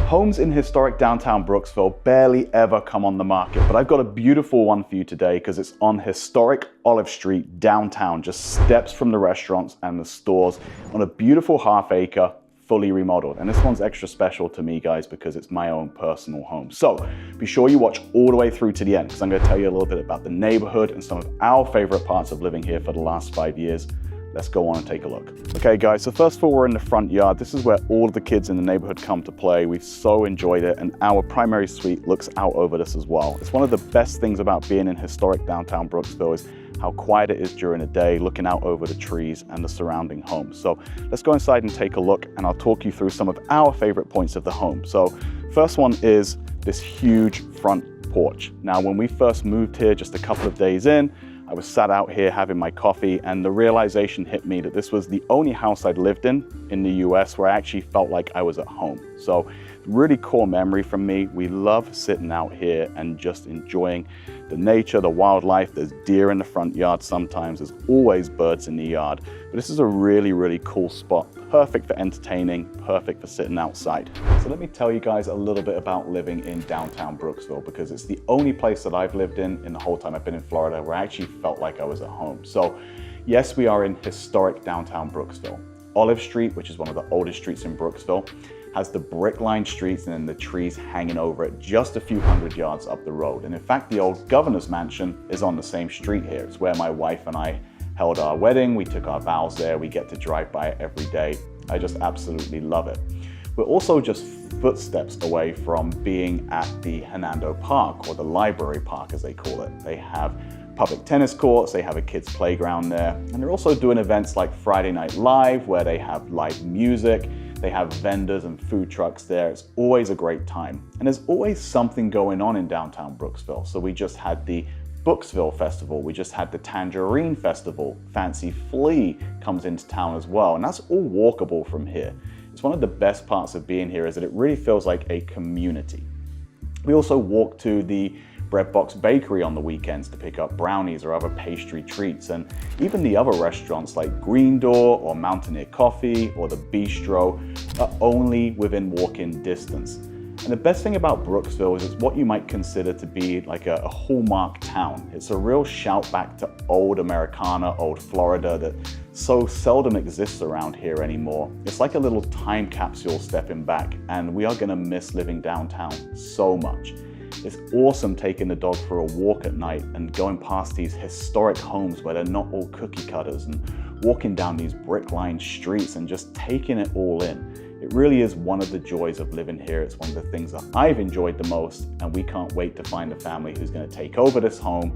Homes in historic downtown Brooksville barely ever come on the market, but I've got a beautiful one for you today because it's on historic Olive Street downtown, just steps from the restaurants and the stores on a beautiful half-acre, fully remodeled. And this one's extra special to me, guys, because it's my own personal home. So be sure you watch all the way through to the end because I'm going to tell you a little bit about the neighborhood and some of our favorite parts of living here for the last 5 years. Let's go on and take a look. Okay guys, so first of all, we're in the front yard. This is where all of the kids in the neighborhood come to play. We've so enjoyed it, and our primary suite looks out over this as well. It's one of the best things about being in historic downtown Brooksville is how quiet it is during the day, looking out over the trees and the surrounding homes. So let's go inside and take a look, and I'll talk you through some of our favorite points of the home. So first one is this huge front porch. Now, when we first moved here just a couple of days in, I was sat out here having my coffee, and the realization hit me that this was the only house I'd lived in the US where I actually felt like I was at home. So really core memory from me. We love sitting out here and just enjoying the nature, the wildlife. There's deer in the front yard sometimes. There's always birds in the yard. But this is a really, really cool spot. Perfect for entertaining, perfect for sitting outside. So let me tell you guys a little bit about living in downtown Brooksville, because it's the only place that I've lived in the whole time I've been in Florida where I actually felt like I was at home. So yes, we are in historic downtown Brooksville. Olive Street, which is one of the oldest streets in Brooksville, has the brick-lined streets and then the trees hanging over it just a few hundred yards up the road. And in fact, the old governor's mansion is on the same street here. It's where my wife and I held our wedding. We took our vows there. We get to drive by it every day. I just absolutely love it. We're also just footsteps away from being at the Hernando Park, or the library park as they call it. They have public tennis courts, they have a kids playground there, and they're also doing events like Friday Night Live where they have live music. They have vendors and food trucks there. It's always a great time. And there's always something going on in downtown Brooksville. So we just had the Booksville Festival. We just had the Tangerine Festival. Fancy Flea comes into town as well. And that's all walkable from here. It's one of the best parts of being here is that it really feels like a community. We also walk to the Breadbox Bakery on the weekends to pick up brownies or other pastry treats, and even the other restaurants like Green Door or Mountaineer Coffee or the Bistro are only within walking distance. And the best thing about Brooksville is it's what you might consider to be like a hallmark town. It's a real shout back to old Americana, old Florida that so seldom exists around here anymore. It's like a little time capsule stepping back, and we are gonna miss living downtown so much. It's awesome taking the dog for a walk at night and going past these historic homes where they're not all cookie cutters, and walking down these brick-lined streets and just taking it all in. It really is one of the joys of living here. It's one of the things that I've enjoyed the most, and we can't wait to find a family who's going to take over this home,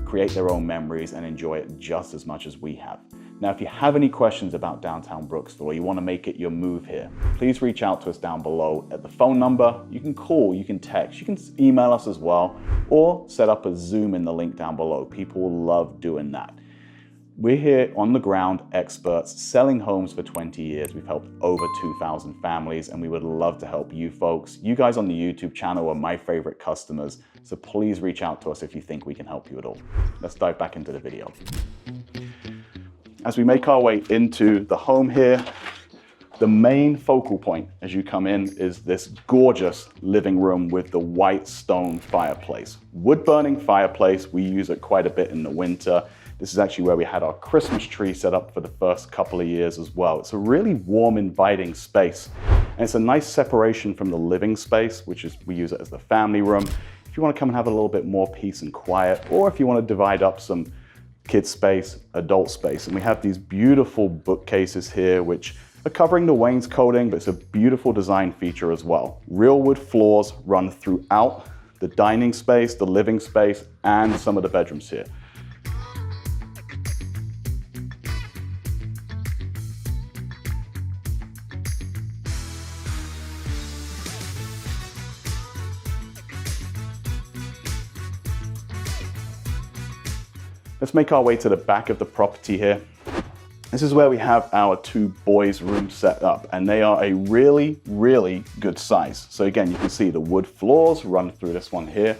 create their own memories, and enjoy it just as much as we have. Now, if you have any questions about downtown Brooksville or you want to make it your move here, please reach out to us down below at the phone number. You can call, you can text, you can email us as well, or set up a Zoom in the link down below. People love doing that. We're here on the ground experts selling homes for 20 years. We've helped over 2,000 families, and we would love to help you folks. You guys on the YouTube channel are my favorite customers, so please reach out to us if you think we can help you at all. Let's dive back into the video. As we make our way into the home here, the main focal point as you come in is this gorgeous living room with the white stone fireplace. Wood burning fireplace, we use it quite a bit in the winter. This is actually where we had our Christmas tree set up for the first couple of years as well. It's a really warm, inviting space. And it's a nice separation from the living space, which is, we use it as the family room. If you want to come and have a little bit more peace and quiet, or if you want to divide up some kids space, adult space. And we have these beautiful bookcases here, which are covering the wainscoting, but it's a beautiful design feature as well. Real wood floors run throughout the dining space, the living space, and some of the bedrooms here. Let's make our way to the back of the property here. This is where we have our 2 boys' rooms set up, and they are a really, really good size. So again, you can see the wood floors run through this one here.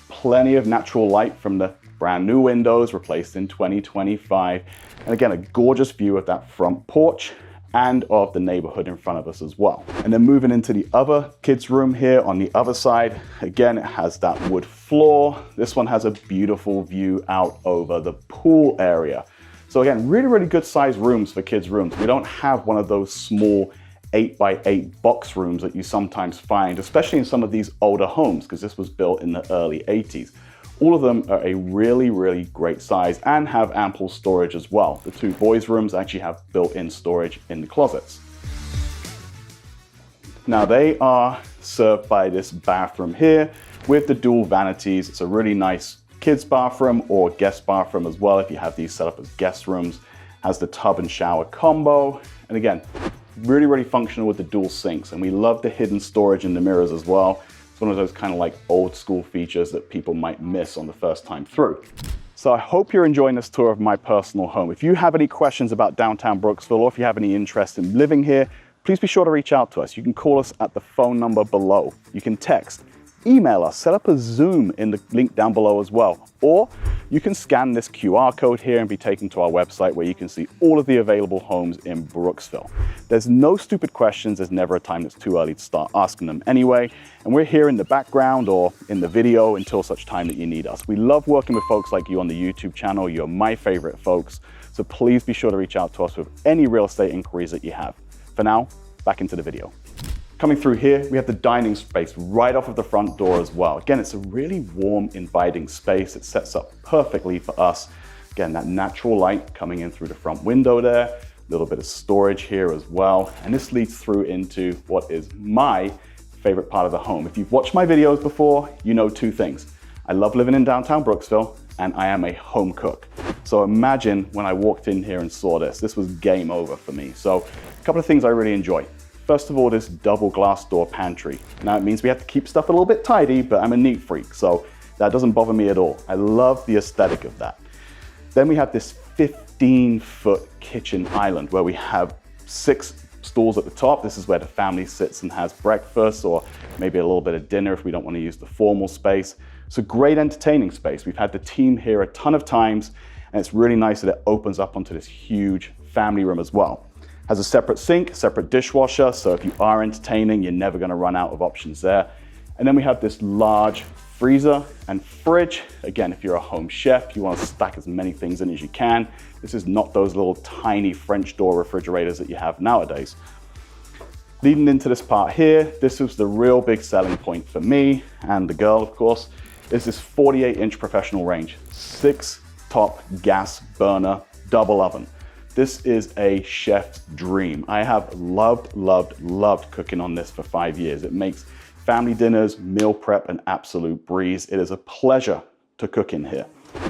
Plenty of natural light from the brand new windows replaced in 2025. And again, a gorgeous view of that front porch and of the neighborhood in front of us as well. And then moving into the other kids' room here on the other side, again, it has that wood floor. This one has a beautiful view out over the pool area. So again, really, really good sized rooms for kids' rooms. We don't have one of those small 8x8 box rooms that you sometimes find, especially in some of these older homes, because this was built in the early 80s. All of them are a really, really great size and have ample storage as well. The two boys' rooms actually have built-in storage in the closets. Now they are served by this bathroom here with the dual vanities. It's a really nice kids' bathroom or guest bathroom as well if you have these set up as guest rooms. Has the tub and shower combo. And again, really, really functional with the dual sinks. And we love the hidden storage in the mirrors as well. It's one of those kind of like old school features that people might miss on the first time through. So I hope you're enjoying this tour of my personal home. If you have any questions about downtown Brooksville, or if you have any interest in living here, please be sure to reach out to us. You can call us at the phone number below. You can text, email us, set up a Zoom in the link down below as well. Or you can scan this QR code here and be taken to our website where you can see all of the available homes in Brooksville. There's no stupid questions. There's never a time that's too early to start asking them anyway. And we're here in the background or in the video until such time that you need us. We love working with folks like you on the YouTube channel. You're my favorite folks. So please be sure to reach out to us with any real estate inquiries that you have. For now, back into the video. Coming through here, we have the dining space right off of the front door as well. Again, it's a really warm, inviting space. It sets up perfectly for us. Again, that natural light coming in through the front window there, a little bit of storage here as well. And this leads through into what is my favorite part of the home. If you've watched my videos before, you know two things. I love living in downtown Brooksville, and I am a home cook. So imagine when I walked in here and saw this was game over for me. So a couple of things I really enjoy. First of all, this double glass door pantry. Now it means we have to keep stuff a little bit tidy, but I'm a neat freak, so that doesn't bother me at all. I love the aesthetic of that. Then we have this 15-foot kitchen island where we have 6 stools at the top. This is where the family sits and has breakfast or maybe a little bit of dinner if we don't want to use the formal space. It's a great entertaining space. We've had the team here a ton of times, and it's really nice that it opens up onto this huge family room as well. Has a separate sink, separate dishwasher, so if you are entertaining, you're never gonna run out of options there. And then we have this large freezer and fridge. Again, if you're a home chef, you wanna stack as many things in as you can. This is not those little tiny French door refrigerators that you have nowadays. Leading into this part here, this was the real big selling point for me and the girl, of course, is this 48-inch professional range, 6 top gas burner, double oven. This is a chef's dream. I have loved cooking on this for 5 years. It makes family dinners, meal prep an absolute breeze. It is a pleasure to cook in here.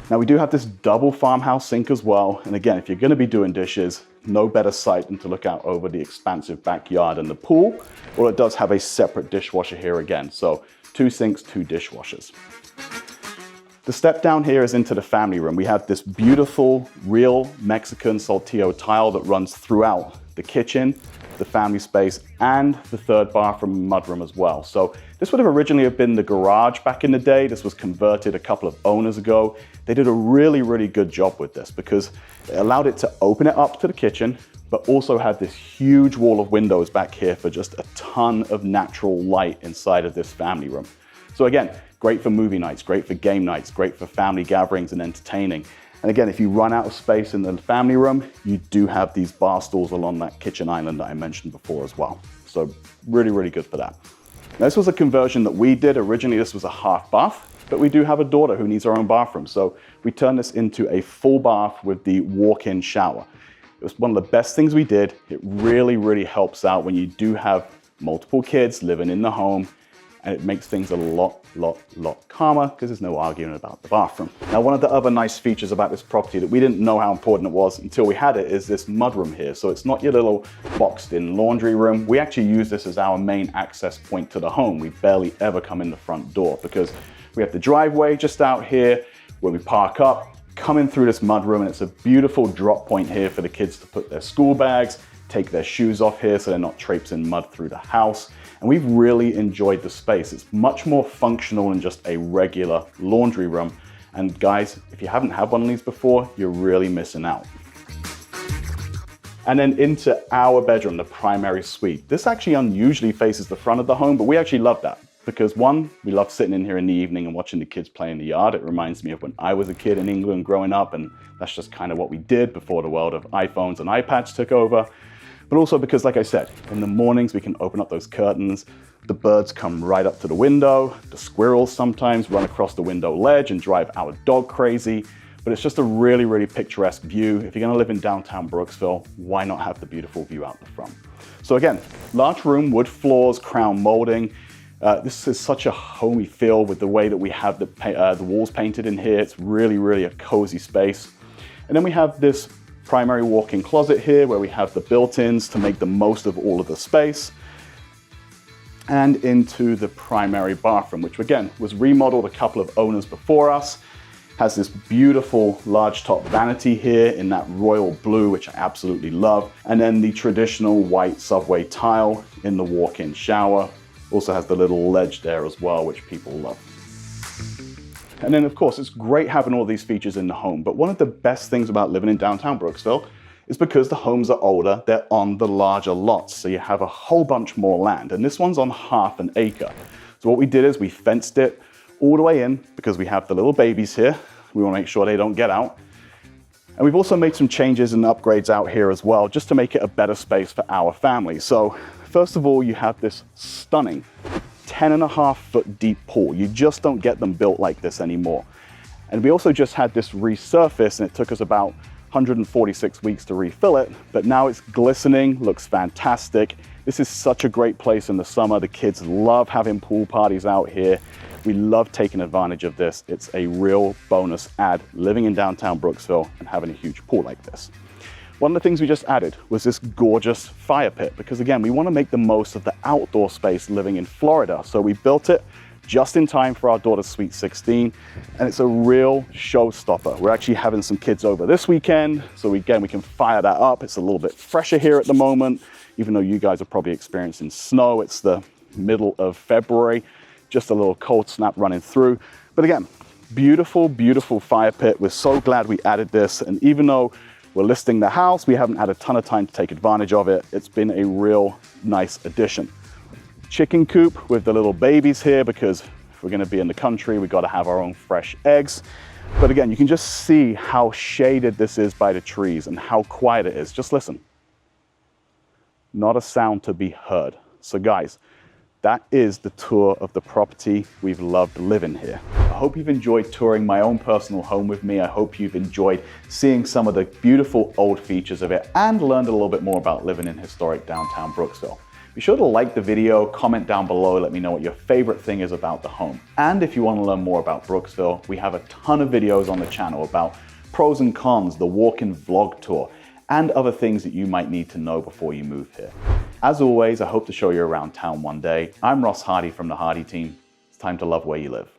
Now we do have this double farmhouse sink as well. And again, if you're gonna be doing dishes, no better sight than to look out over the expansive backyard and the pool. Well, it does have a separate dishwasher here again. So 2 sinks, 2 dishwashers. The step down here is into the family room. We have this beautiful, real Mexican saltillo tile that runs throughout the kitchen, the family space, and the 3rd bathroom mudroom as well. So this would have originally have been the garage back in the day. This was converted a couple of owners ago. They did a really, really good job with this because it allowed it to open it up to the kitchen, but also had this huge wall of windows back here for just a ton of natural light inside of this family room. So again, great for movie nights, great for game nights, great for family gatherings and entertaining. And again, if you run out of space in the family room, you do have these bar stools along that kitchen island that I mentioned before as well. So really, really good for that. Now, this was a conversion that we did. Originally, this was a half bath, but we do have a daughter who needs her own bathroom. So we turned this into a full bath with the walk-in shower. It was one of the best things we did. It really, really helps out when you do have multiple kids living in the home, and it makes things a lot calmer because there's no arguing about the bathroom. Now, one of the other nice features about this property that we didn't know how important it was until we had it is this mudroom here. So it's not your little boxed in laundry room. We actually use this as our main access point to the home. We barely ever come in the front door because we have the driveway just out here where we park up, come in through this mudroom, and it's a beautiful drop point here for the kids to put their school bags, take their shoes off here so they're not traipsing mud through the house. And we've really enjoyed the space. It's much more functional than just a regular laundry room. And guys, if you haven't had one of these before, you're really missing out. And then into our bedroom, the primary suite. This actually unusually faces the front of the home, but we actually love that. Because one, we love sitting in here in the evening and watching the kids play in the yard. It reminds me of when I was a kid in England growing up, and that's just kind of what we did before the world of iPhones and iPads took over. But also because, like I said, in the mornings we can open up those curtains, the birds come right up to the window, the squirrels sometimes run across the window ledge and drive our dog crazy. But it's just a really, really picturesque view. If you're gonna live in downtown Brooksville, why not have the beautiful view out the front? So again, large room, wood floors, crown molding. This is such a homey feel with the way that we have the walls painted in here. It's really, really a cozy space. And then we have this primary walk-in closet here where we have the built-ins to make the most of all of the space. And into the primary bathroom, which again was remodeled a couple of owners before us. Has this beautiful large top vanity here in that royal blue, which I absolutely love. And then the traditional white subway tile in the walk-in shower. Also has the little ledge there as well, which people love. And then of course, it's great having all these features in the home, but one of the best things about living in downtown Brooksville is because the homes are older, they're on the larger lots. So you have a whole bunch more land, and this one's on half an acre. So what we did is we fenced it all the way in because we have the little babies here. We want to make sure they don't get out. And we've also made some changes and upgrades out here as well, just to make it a better space for our family. So first of all, you have this stunning 10.5-foot deep pool. You just don't get them built like this anymore. And we also just had this resurfaced, and it took us about 146 weeks to refill it, but now it's glistening, looks fantastic. This is such a great place in the summer. The kids love having pool parties out here. We love taking advantage of this. It's a real bonus add living in downtown Brooksville and having a huge pool like this. One of the things we just added was this gorgeous fire pit, because again, we want to make the most of the outdoor space living in Florida. So we built it just in time for our daughter's Sweet 16, and it's a real showstopper. We're actually having some kids over this weekend, so again, we can fire that up. It's a little bit fresher here at the moment, even though you guys are probably experiencing snow. It's the middle of February, just a little cold snap running through. But again, beautiful, beautiful fire pit. We're so glad we added this, and even though we're listing the house, we haven't had a ton of time to take advantage of it. It's been a real nice addition. Chicken coop with the little babies here, because if we're gonna be in the country, we gotta have our own fresh eggs. But again, you can just see how shaded this is by the trees and how quiet it is. Just listen. Not a sound to be heard. So guys, that is the tour of the property. We've loved living here. I hope you've enjoyed touring my own personal home with me. I hope you've enjoyed seeing some of the beautiful old features of it and learned a little bit more about living in historic downtown Brooksville. Be sure to like the video, comment down below, let me know what your favorite thing is about the home. And if you want to learn more about Brooksville, we have a ton of videos on the channel about pros and cons, the walk-in vlog tour, and other things that you might need to know before you move here. As always, I hope to show you around town one day. I'm Ross Hardy from the Hardy team. It's time to love where you live.